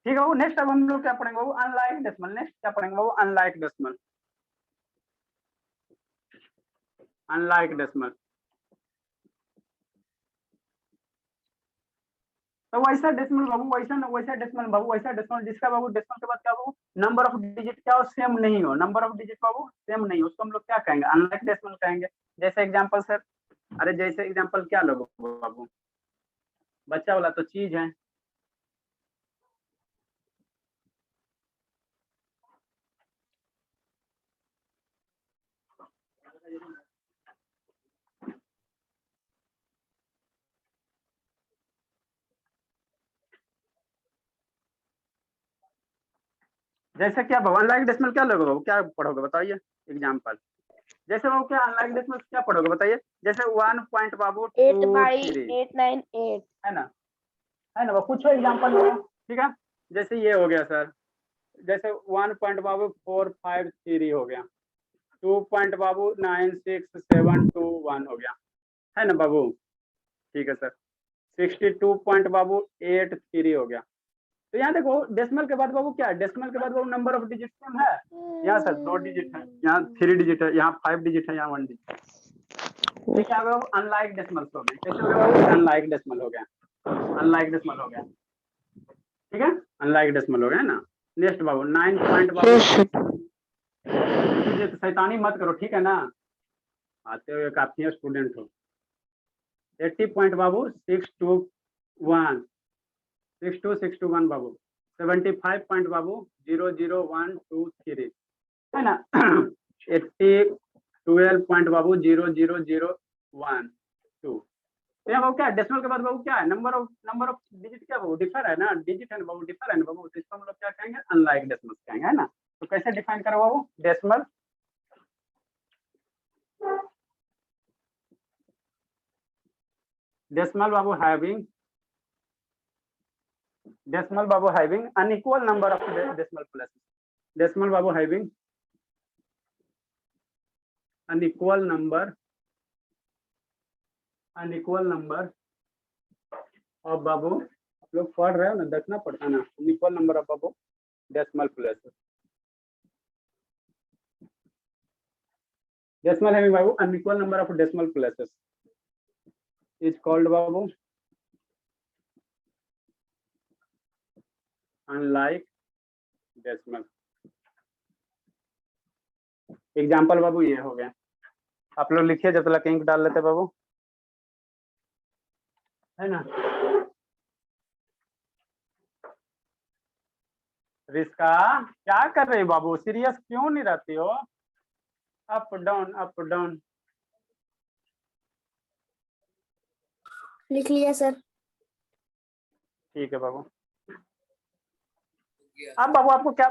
ठीक है वो नेक्स्ट अब हम लोग क्या पढ़ेंगे वो अनलाइक डेसिमल। नेक्स्ट क्या पढ़ेंगे वो अनलाइक डेसिमल। अनलाइक डेसिमल तो वैसा डेसिमल बाबू, वैसा डेसिमल बाबू, वैसा डेसिमल जिसका बाबू डेसिमल के बाद क्या बाबू नंबर ऑफ डिजिट क्या हो सेम नहीं हो, number of digit Babu same नहीं हो, उसको हम लोग क्या कहेंगे अनलाइक डेसिमल कहेंगे। जैसे एग्जांपल सर, अरे जैसे एग्जांपल क्या लोगे बाबू, बच्चा वाला तो चीज है। जैसे क्या बाबू अनलाइक डेसिमल क्या लोगे बाबू, क्या पढ़ोगे बताइए एग्जाम्पल। जैसे बाबू क्या अनलाइक डेसिमल क्या पढ़ोगे बताइए। जैसे 1 पॉइंट बाबू 8 टू by थ्री 898। है ना बाबू, कुछ एग्जाम्पल दो ठीक है। जैसे ये हो गया सर, जैसे 1 पॉइंट बाबू 453 हो गया, 2 पॉइंट बाबू 96721 हो गया, है ना बाबू। ठीक है सर, 62 पॉइंट बाबू 83 हो गया। तो यहाँ देखो डेसिमल के बाद बाबू क्या है, डेसिमल के बाद बाबू नंबर ऑफ डिजिट सेम है। यहाँ सर 2 डिजिट है, यहाँ 3 डिजिट है, यहाँ 5 डिजिट है, यहाँ 1 डिजिट है। तो क्या हो गया अनलाइक डेसिमल हो गए। कैसे हो गया बाबू अनलाइक डेसिमल हो गया, अनलाइक डेसिमल हो गया। ठीक है अनलाइक डेसिमल हो गया ना। नेक्स्ट बाबू 9 पॉइंट बाबू तो शैतानी मत करो ठीक है ना, आते हुए काफी स्टूडेंट हो। 80 पॉइंट बाबू 621, 62621 बाबू। 75 पॉइंट बाबू 00123 है ना। 80 12 पॉइंट बाबू 00012। तो यहाँ बाबू क्या है डेसिमल के बाद बाबू क्या है नंबर ऑफ डिजिट क्या बाबू डिफर है ना, डिजिट है ना बाबू डिफर है ना बाबू, तो इसको हम लोग क्या कहेंगे अनलाइक डेसिमल कहेंगे है ना। तो कैसे डिफाइन करो बाबू decimal, decimal babu having unequal number of decimal places, decimal babu having unequal number of बाबू आप लोग पढ़ रहे हो ना, देखना पड़ता है ना, unequal number of बाबू decimal places, decimal having बाबू unequal number of decimal places is called बाबू unlike decimal। एग्जाम्पल बाबू ये हो गया, आप लोग लिखिए जब तक इंक डाल लेते बाबू, है ना। रिस्का क्या कर रही बाबू, सीरियस क्यों नहीं रहती हो, अप डाउन अप डाउन। लिख लिया सर। ठीक है बाबू। अब बाबू आपको क्या,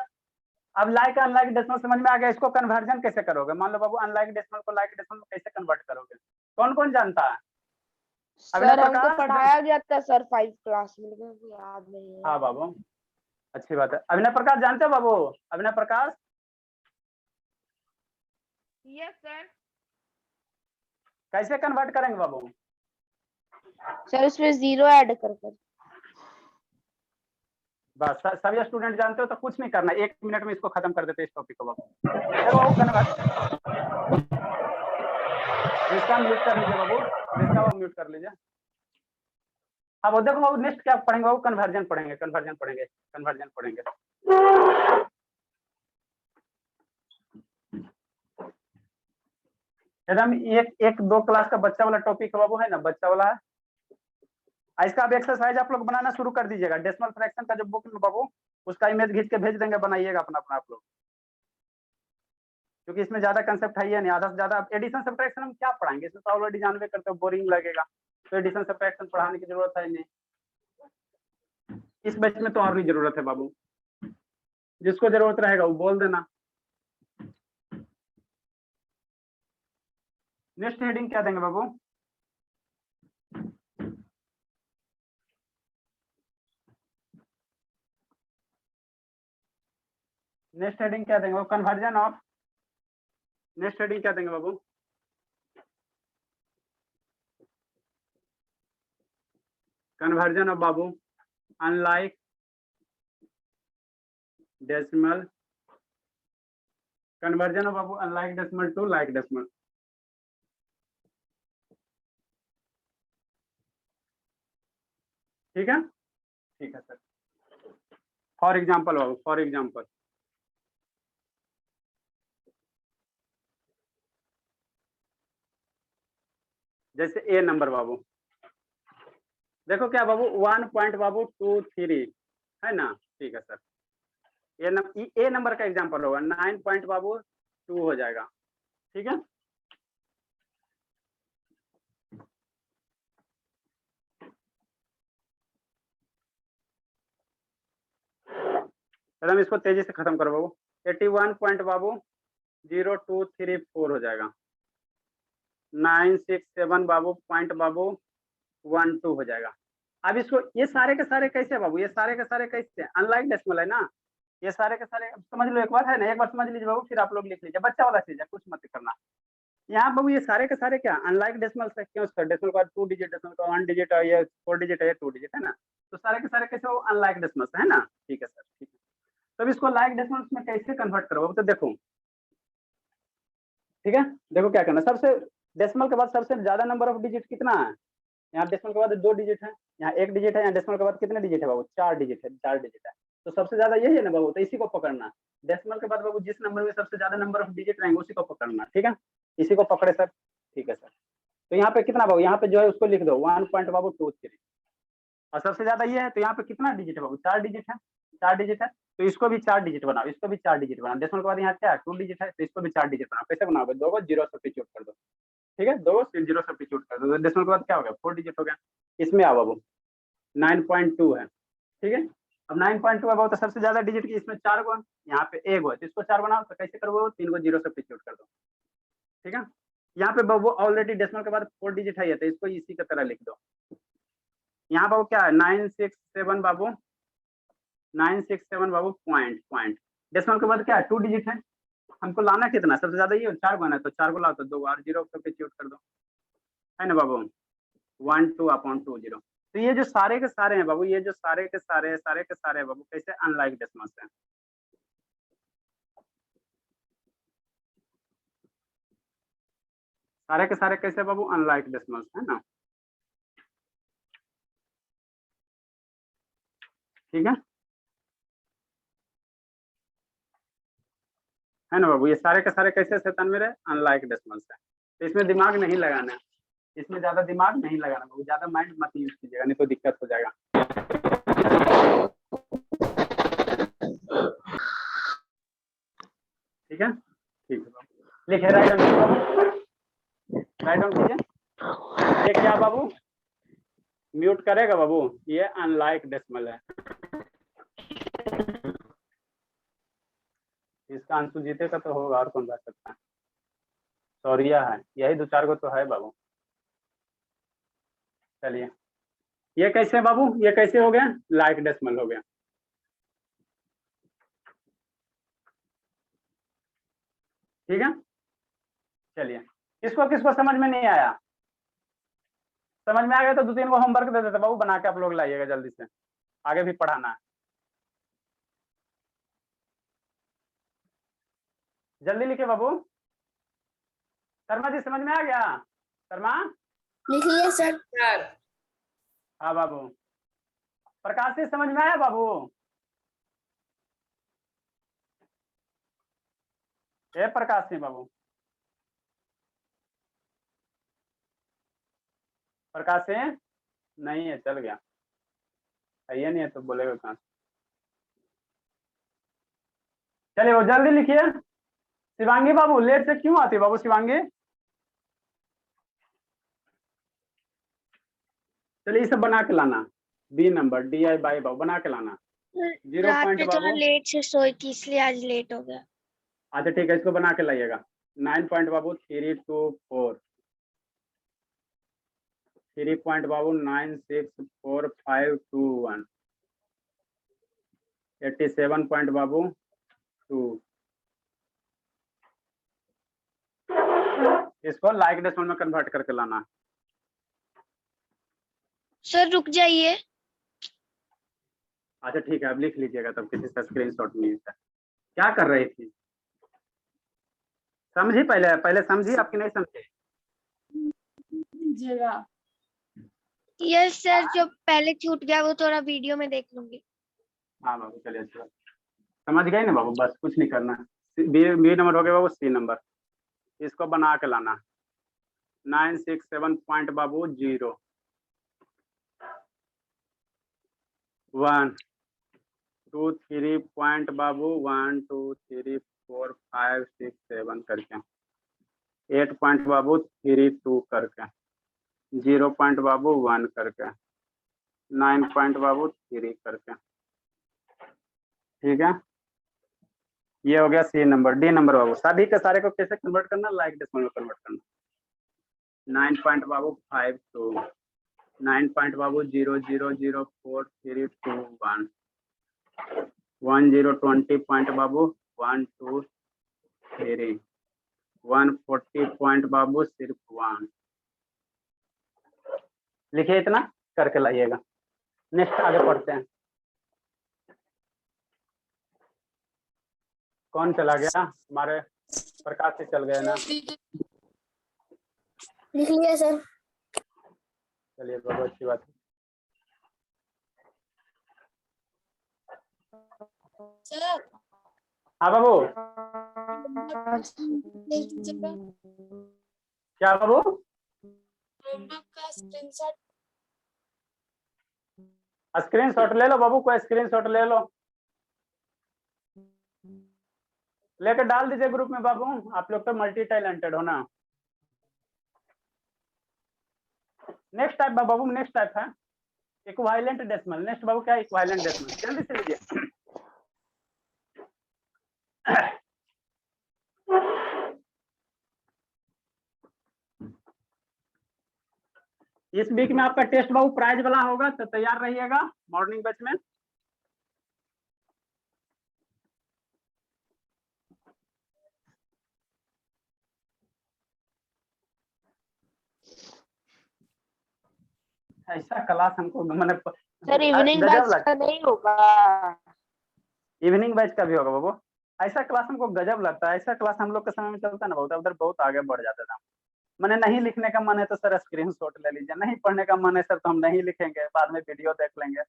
अब लाइक अनलाइक डेसिमल समझ में आ गया, इसको कन्वर्जन कैसे करोगे। मान लो बाबू अनलाइक डेसिमल को लाइक डेसिमल में कैसे कन्वर्ट करोगे, कौन कौन जानता है। सर हमको पढ़ाया गया था सर 5 क्लास में, लेकिन याद नहीं है। हाँ बाबू अच्छी बात है। अभिनय प्रकाश जानते हो बाबू, अभिनय प्रकाश। Yes sir. कैसे कन्वर्ट करेंगे बाबू। सर उसमें 0 ऐड कर कर। बस सभी स्टूडेंट जानते हो तो कुछ नहीं करना, 1 मिनट में इसको खत्म कर देते इस टॉपिक को बाबू। देखो बाबू कन्वर्ट, इसका म्यूट कर लीजिए बाबू, इसका बाबू म्यूट कर लीजिए। अब देखो बाबू नेक्स्ट क्या पढ़ेंगे बाबू, कन्वर्जन पढ़ेंगे, कन्वर्जन पढ़ेंगे, कन्वर्जन पढ़ेंगे। एकदम एक 2 क्लास का बच्चा वाला टॉपिक बाबू है ना, बच्चा वाला है। इसका अब एक्सरसाइज आप लोग बनाना शुरू कर दीजिएगा, डेसिमल फ्रैक्शन का जो बुक में बाबू उसका इमेज खींच के भेज देंगे, बनाइएगा अपना अपना आप लोग, क्योंकि इसमें ज्यादा कंसेप्ट है ही नहीं, आधा से ज्यादा एडिशन सब्ट्रैक्शन हम क्या पढ़ाएंगे, इसमें तो ऑलरेडी जानवे करते हो, बोरिंग लगेगा, तो एडिशन सब्ट्रैक्शन पढ़ाने की जरूरत है नहीं। इस बैच में तो और भी जरूरत है बाबू, जिसको जरूरत रहेगा वो बोल देना। नेक्स्ट हेडिंग क्या देंगे बाबू, नेक्स्ट हेडिंग क्या देंगे, कन्वर्जन ऑफ, नेक्स्ट हेडिंग क्या देंगे बाबू, कन्वर्जन ऑफ बाबू अनलाइक डेसिमल कन्वर्जन ऑफ बाबू unlike decimal to like decimal. ठीक है, ठीक है सर। फॉर एग्जाम्पल बाबू, फॉर एग्जाम्पल जैसे ए नंबर बाबू, देखो क्या बाबू 1 पॉइंट बाबू 23 है ना। ठीक है सर, ए नंबर का एग्जाम्पल होगा 9 पॉइंट बाबू 2 हो जाएगा। ठीक है, हम इसको तेजी से खत्म करो बाबू। 81 पॉइंट बाबू 0234 हो जाएगा। 967 बाबू पॉइंट बाबू 12 हो जाएगा। अब इसको ये सारे के सारे कैसे बाबू, ये सारे के सारे कैसे अनलाइक डेसिमल है ना, ये सारे के सारे समझ लो एक बार है ना, एक बार समझ लीजिए बाबू, फिर आप लोग लिख लीजिए, बच्चा वाला चीज है, कुछ मत करना। यहाँ बाबू ये सारे के सारे क्या अनलाइक डेसिमल है, क्यों सर? डेसिमल का 2 डिजिट, डेसिमल का 1 डिजिट है, ये 4 डिजिट है, ये 2 डिजिट है ना, तो सारे के सारे कैसे हो अनलाइक डेसिमल है ना। ठीक है सर, ठीक है। तब इसको लाइक डेसिमल में कैसे कन्वर्ट करो तो देखो, ठीक है, देखो क्या करना, सबसे डेसिमल के बाद सबसे ज्यादा नंबर ऑफ डिजिट कितना है? यहाँ डेसिमल के बाद 2 डिजिट है, यहाँ 1 डिजिट है, यहाँ डेसिमल के बाद कितने डिजिट है बाबू? 4 डिजिट है, 4 डिजिट है, तो सबसे ज्यादा यही है ना बाबू, तो इसी को पकड़ना। डेसिमल के बाद बाबू जिस नंबर में सबसे ज्यादा नंबर ऑफ डिजिट रहेंगे उसी को पकड़ना। ठीक है, इसी को पकड़े सर। ठीक है सर, तो यहाँ पे कितना बाबू, यहाँ पे जो है उसको लिख दो 1 पॉइंट बाबू 23 और सबसे ज्यादा ये है, तो यहाँ पे कितना डिजिट है बाबू? 4 डिजिट है, 4 डिजिट है, तो इसको भी 4 डिजिट बनाओ, इसको भी 4 डिजिट बनाओ। डेसिमल के बाद यहाँ क्या है? 2 डिजिट है, तो इसको भी 4 डिजिट बनाओ। कैसे बनाओगे? 2 को 0 सब्स्टिट्यूट कर दो। ठीक है, 2 को 0 सब्स्टिट्यूट कर दो, डेसिमल के बाद क्या हो गया? 4 डिजिट हो गया। इसमें आओ बाबू 9.2 है। ठीक है, अब 9.2 है बाबू, तो सबसे ज्यादा डिजिट की इसमें 4 को, यहाँ पे 1 हो, तो इसको 4 बनाओ, तो कैसे करोगे? 3 को 0 सब्स्टिट्यूट कर दो। ठीक है, यहाँ पे बाबू ऑलरेडी डेसिमल के बाद 4 डिजिट है, तो इसको इसी की तरह लिख दो। यहाँ बाबू क्या है? 967 बाबू, 967 बाबू पॉइंट डेसिमल के बाद क्या है? 2 डिजिट है, हमको लाना कितना? सबसे ज्यादा ये 4 को है ना, तो 4 को लाओ, तो 2 और 0 सब्स्टिट्यूट कर दो, है ना बाबू, 1 2 अपॉन 2 0। तो ये जो सारे के सारे हैं बाबू, ये जो सारे के सारे हैं बाबू, कैसे? अनलाइक डेसिमल्स हैं। सारे के सारे कैसे बाबू? अनलाइक डेसिमल्स है ना। ठीक है ना बाबू, ये सारे के सारे कैसे शैतान मेरे? अनलाइक डेसिमल्स है। तो इसमें दिमाग नहीं लगाना है, इसमें ज्यादा दिमाग नहीं लगाना बाबू, ज्यादा माइंड मत यूज कीजिएगा, नहीं तो दिक्कत हो जाएगा। ठीक है, ठीक है बाबू, लिखे राइट डाउन, राइट डाउन कीजिए। ये क्या बाबू? म्यूट करेगा बाबू, ये अनलाइक डेसिमल है। इसका अंशु जीतेगा तो होगा, और कौन बात सकता है? सौरिया है, यही 2-4 को तो है बाबू। चलिए, ये कैसे बाबू? ये कैसे हो गया? लाइक डेसिमल हो गया। ठीक है, चलिए, किसको किसको समझ में नहीं आया? समझ में आ गया तो 2-3 को होमवर्क दे देते बाबू, बना के आप लोग लाइएगा जल्दी से, आगे भी पढ़ाना है। जल्दी लिखे बाबू। शर्मा जी समझ में आ गया? शर्मा लिखिए सर। हाँ बाबू। प्रकाश जी समझ में आया बाबू? ए प्रकाश सिंह बाबू, प्रकाश सिंह नहीं है, चल गया, ये नहीं है तो बोलेगा कहाँ से? चलिए वो जल्दी लिखिए। शिवांगी बाबू लेट से क्यों आती है बाबू? शिवांगी चलिए इसे बना के लाना, बी नंबर DI बाई बाबू बना के लाना। 0 रात पॉइंट में थोड़ा बाबू, लेट से सोई थी इसलिए आज लेट हो गया। अच्छा ठीक है, इसको बना के लाइएगा। 9 पॉइंट बाबू 324, 3 पॉइंट बाबू 964521, 87 पॉइंट बाबू 2। इसको लाइक डेसिमल में कन्वर्ट करके लाना। सर रुक जाइए। अच्छा ठीक है, अब लिख लीजिएगा तब, किसी से स्क्रीनशॉट नहीं है। क्या कर रही थी, समझी? पहले पहले समझी, आपकी नहीं समझी? जगह यस सर, जो पहले छूट गया वो थोड़ा वीडियो में देख लूंगी। हाँ बाबू चलिए, अच्छा समझ गए ना बाबू, बस कुछ नहीं करना। बी नंबर हो गया बाबू, सी नंबर इसको बना के लाना। 967 पॉइंट बाबू 0 1 2 3 पॉइंट बाबू 1 2 3 4 5 6 7 करके, 8 पॉइंट बाबू 3 2 करके, 0 पॉइंट बाबू 1 करके, 9 पॉइंट बाबू 3 करके। ठीक है, ये हो गया सी नंबर। डी नंबर बाबू, सभी के सारे को कैसे कन्वर्ट करना, लाइक डेसिमल में कन्वर्ट करना। 9 पॉइंट बाबू 5 2, 9 पॉइंट बाबू 0 0 0 4 3 2 1, 1 0 20 पॉइंट बाबू 1 2 3, 140 पॉइंट बाबू सिर्फ 1। लिखिए, इतना करके लाइएगा। नेक्स्ट आगे पढ़ते हैं। कौन चला गया? हमारे प्रकाश से चल गए ना। लिख लिया सर। चलिए बाबू, अच्छी बात है। सर हाँ बाबू, क्या बाबू? का स्क्रीनशॉट स्क्रीनशॉट ले लो बाबू, कोई स्क्रीनशॉट ले लो, लेकर डाल दीजिए ग्रुप में बाबू। आप लोग तो मल्टी टैलेंटेड हो ना। नेक्स्ट टाइप बाबू, नेक्स्ट टाइप है इक्विवेलेंट डेसिमल। नेक्स्ट बाबू क्या है? Equivalent decimal. जल्दी से लीजिए। इस वीक में आपका टेस्ट बाबू प्राइज वाला होगा, तो तैयार रहिएगा मॉर्निंग बैच में। ऐसा क्लास हमको मैंने सर इवनिंग गजब बैच का नहीं होगा। इवनिंग बैच का भी होगा बाबू। ऐसा क्लास हमको गजब लगता है। ऐसा क्लास हम लोग के समय में चलता है ना बहुत, उधर बहुत आगे बढ़ जाता था। मैंने नहीं लिखने का मन है तो सर स्क्रीनशॉट ले लीजिए, नहीं पढ़ने का मन है सर तो हम नहीं लिखेंगे, बाद में वीडियो देख लेंगे।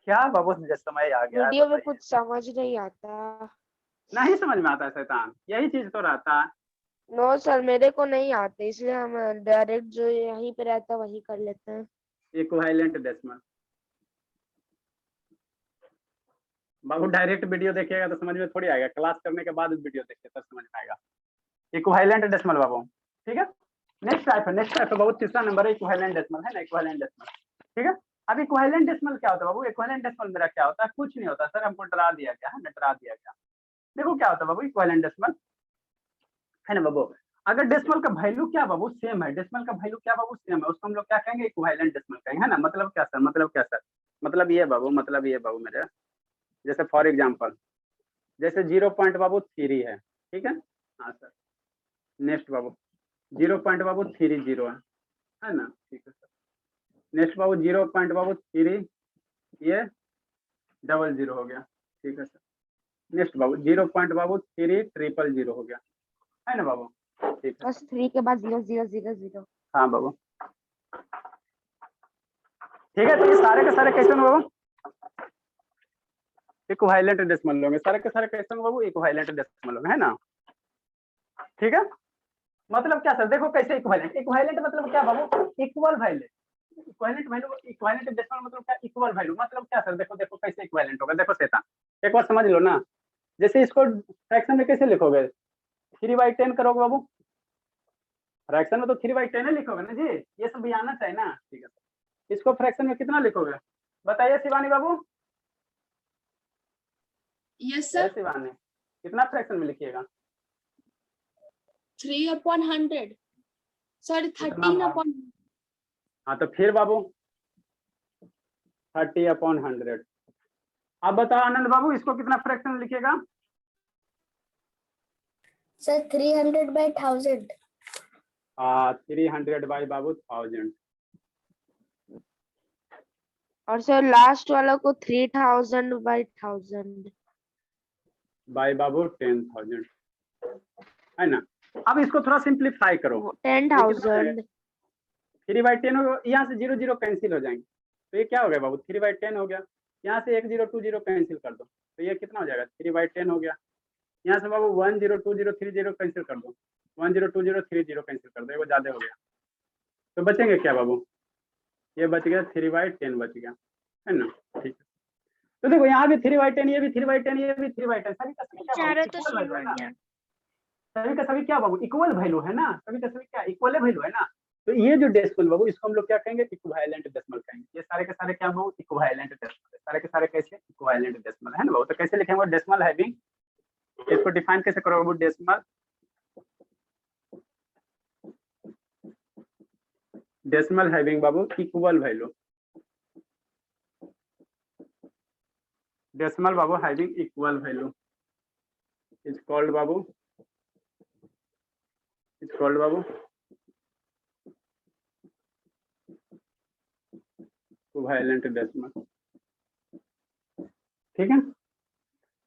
क्या बाबू समय आ गया है, वीडियो में बताइए। कुछ समझ नहीं आता। नहीं समझ में आता है शैतान, यही चीज तो रहता है। नो सर, मेरे को नहीं आते, इसलिए हम डायरेक्ट जो यहीं पे रहता है वही कर लेते हैं। इक्विवेलेंट डेसिमल बाबू, डायरेक्ट वीडियो देखिएगा तो समझ में थोड़ी आएगा, क्लास करने के बाद वीडियो देखिए तब समझ में आएगा। इक्विवेलेंट डेसिमल बाबू, ठीक है। नेक्स्ट टाइप है, नेक्स्ट टाइप है बाबू, तीसरा नंबर है इक्विवेलेंट डेसिमल, है ना। इक्विवेलेंट डेसिमल, ठीक है। अब इक्विवेलेंट डेसिमल क्या होता है बाबू? इक्विवेलेंट डेसिमल मेरा क्या होता है? कुछ नहीं होता सर, हमको डरा दिया गया है ना, डरा दिया गया। देखो क्या होता है बाबू इक्विवेलेंट डेसिमल, है ना बाबू। अगर डेसिमल का वैल्यू क्या बाबू सेम है, डेसिमल का वैल्यू क्या बाबू सेम है, उसको हम लोग क्या कहेंगे? इक्विवेलेंट डेसिमल कहेंगे, है ना। मतलब क्या सर? मतलब क्या सर? मतलब ये बाबू, मतलब ये बाबू मेरे, जैसे फॉर एग्जाम्पल जैसे 0 पॉइंट बाबू 3 है, ठीक है। हाँ सर, नेक्स्ट बाबू 0 पॉइंट बाबू 3 0 है ना, ठीक है सर। नेक्स्ट बाबू 0 पॉइंट बाबू 3 ये 00 हो गया, ठीक है सर। नेक्स्ट बाबू 0 पॉइंट बाबू 3 000 हो गया, है ना बाबू, ठीक है। बस 3 के बाद 0 0 0 0। हाँ बाबू, ठीक है। तो ये सारे के सारे क्वेश्चन बाबू इक्विवेलेंट डेसिमल होंगे, सारे के सारे क्वेश्चन बाबू इक्विवेलेंट डेसिमल होंगे, है ना। ठीक है, मतलब क्या सर? देखो कैसे इक्विवेलेंट, इक्विवेलेंट मतलब क्या बाबू? Equal value. Equivalent value, equivalent decimal मतलब क्या? इक्वल वैल्यू मतलब क्या सर? देखो देखो कैसे इक्विवेलेंट होगा, देखो शैतान एक बार समझ लो ना। जैसे इसको फ्रैक्शन में कैसे लिखोगे? 3/10 करोगे बाबू, फ्रैक्शन में तो 3/10 ही लिखोगे ना जी, ये सब भी आना चाहिए ना। ठीक है, इसको फ्रैक्शन में कितना लिखोगे बताइए शिवानी बाबू? यस है सर, शिवानी, कितना फ्रैक्शन में लिखिएगा? 3/100। सॉरी, कितना 13/100। हाँ तो फिर बाबू 30/100। आप बताओ आनंद बाबू, इसको कितना फ्रैक्शन में लिखिएगा? सर 300/1000। 300 बाई बाबू 1000। और सर लास्ट वाला को 3000 बाई 1000। बाई बाबू 10,000 है ना। अब इसको थोड़ा सिंप्लीफाई करो। 10,000। 3/10 हो, यहाँ से 0 0 कैंसिल हो जाएंगे, तो ये क्या हो गया बाबू 3/10 हो गया। यहाँ से 1 0 2 0 कैंसिल कर दो, तो ये कितना हो जाएगा 3/10 हो गया। यहाँ से बाबू 1 0 2 0 3 0 कैंसिल कर दो, 1 0 2 0 3 0 कैंसिल कर दो, वो ज्यादा हो गया। तो बचेंगे क्या बाबू, ये बच गया 3/10 बच गया, है ना। ठीक है, तो देखो यहाँ भी 3/10, ये भी 3/10, ये भी 3/10, सभी का सभी क्या चारों बाबू तो इक्वल वैल्यू है ना, सेम है। सभी का सभी क्या बाबू इक्वल वैल्यू है ना, सभी का सभी क्या इक्वल वैल्यू है ना। तो ये जो डेसिमल बाबू इसको हम लोग क्या कहेंगे, इक्विवेलेंट डेसिमल कहेंगे। ये सारे के सारे क्या बाबू इक्विवेलेंट डेसिमल, सारे के सारे कैसे इक्विवेलेंट डेसिमल है ना बाबू। तो कैसे लिखेंगे डेसिमल हैविंग, इसको डिफाइन कैसे करोगे बाबू, डेसिमल डेसिमल हैविंग बाबू इक्वल वैल्यू, डेसिमल बाबू having equal value is called बाबू इक्विवेलेंट डेसिमल। ठीक है,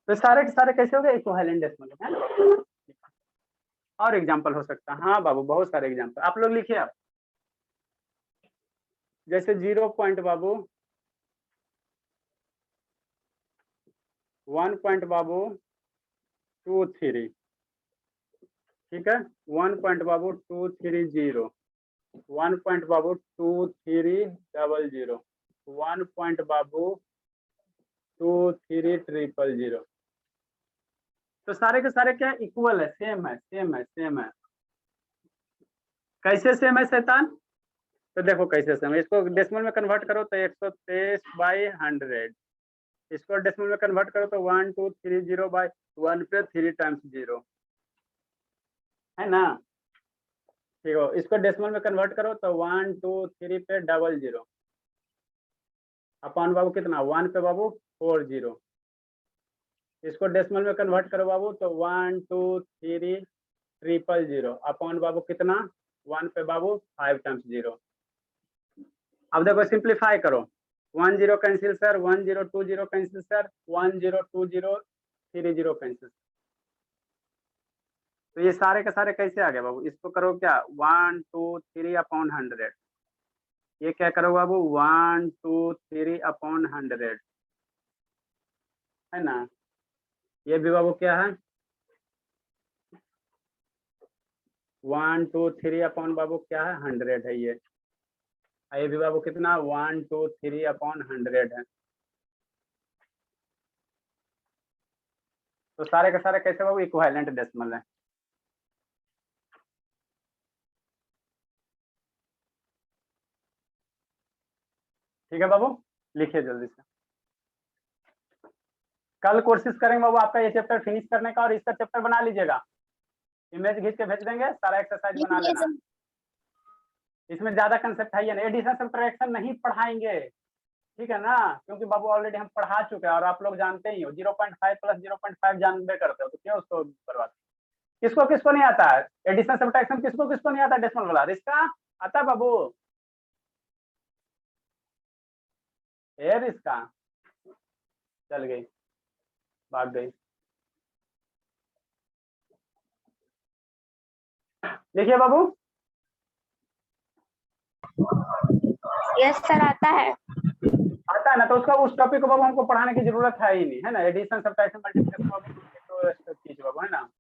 तो सारे के सारे कैसे हो गए इक्विवेलेंट डेसिमल है ना। और एग्जांपल हो सकता है, हाँ बाबू बहुत सारे एग्जांपल आप लोग लिखिए। आप जैसे 0 पॉइंट बाबू 1 पॉइंट बाबू 2 3, ठीक है, 1 पॉइंट बाबू 2 3 0, 1 पॉइंट बाबू 2 3 0 0, 1 पॉइंट बाबू 2 3 0 0। तो सारे के सारे क्या इक्वल है, सेम है सेम है सेम है। कैसे सेम है शैतान, तो देखो कैसे सेम है, इसको डेसिमल में कन्वर्ट करो तो 123/100, इसको डेसिमल में कन्वर्ट करो तो 1230/1 पे 3 टाइम्स 0 है ना। ठीक है, इसको डेसिमल में कन्वर्ट करो तो 1 2 3 पे 00 अपॉन बाबू कितना 1 पे बाबू 4 0। इसको डेसिमल में कन्वर्ट करो बाबू तो 1 2 3 000 अपॉन बाबू कितना 1 पे बाबू 5 टाइम्स 0। अब देखो सिंप्लीफाई करो, 1 0 cancel sir, 1 0 2 0 cancel sir, 1 0 2 0 3 0 cancel. तो ये सारे के सारे कैसे आ गए बाबू, इसको करो क्या 1 2 3 अपॉन 100, ये क्या करो बाबू 1 2 3 अपॉन 100 है ना। ये भी बाबू क्या है 1 2 3 अपॉन बाबू क्या है 100 है ये भी बाबू कितना 1 2 3 अपॉन 100 है। तो सारे के सारे कैसे बाबू इक्विवेलेंट डेसिमल है। ठीक है बाबू, लिखिए जल्दी से। कल कोशिश करेंगे बाबू आपका ये चैप्टर फिनिश करने का, और इसका चैप्टर बना लीजिएगा, इमेज खींच के भेज देंगे, सारा एक्सरसाइज बना लेना। इसमें ज्यादा कंसेप्ट है नहीं, एडिशन सब्ट्रैक्शन नहीं पढ़ाएंगे, ठीक है ना, क्योंकि बाबू ऑलरेडी हम पढ़ा चुके हैं और आप लोग जानते ही हो 0.5 प्लस 0.5 जानबे करते हो, तो क्यों उसको बर्बाद। किसको किसको नहीं आता है एडिशन सब्ट्रैक्शन, किसको किसको नहीं आता डेसिमल वाला, रिश्ता आता है बाबू, रिश्ता चल गई भाग गई। देखिए बाबू, यस सर आता है। आता है ना, तो उसका उस टॉपिक को बाबू हमको पढ़ाने की जरूरत है ही नहीं, है ना। Addition subtraction multiplication